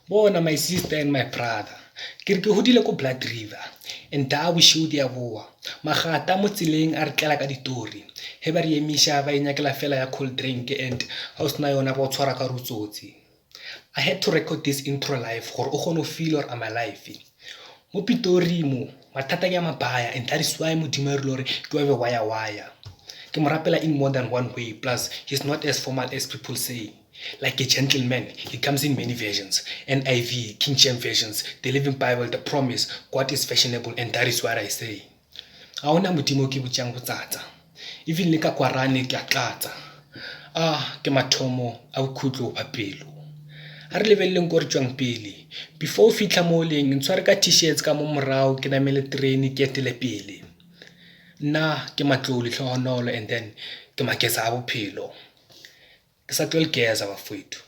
Bona my sister and my brother, ke re ke hodile ko Blood River and da boshuti ya boa magata mo tseleng a re tlela ka ditori he ba re emisha ba inyakela fela ya cold drink and ha o sna yona ba o tshwara ka rutsotsi. I had to record this intro live gore o gone feel or am alive mo Pitori mo mathata ke mabaya and that is why modimo re lore ke wa be waya ke mo rapela in more than one way, plus he's not as formal as people say. Like a gentleman, he comes in many versions: NIV, King James versions, the Living Bible, the Promise, God is fashionable, and that is what I say. A ona modimo ke botsang botsatsa, even le ka kwarane ke a tlatsa. Ke mathomo a bokhutlo ba pelo. Ha re lebelleng ko re tswang pele, before o fitla mo leng ntshware ka t-shirts ka mo morao ke namele train ke etele pele. Nna ke matlole tlhogonolo and then ke maketsa a bophelo ke sa tlo le geza bafowethu.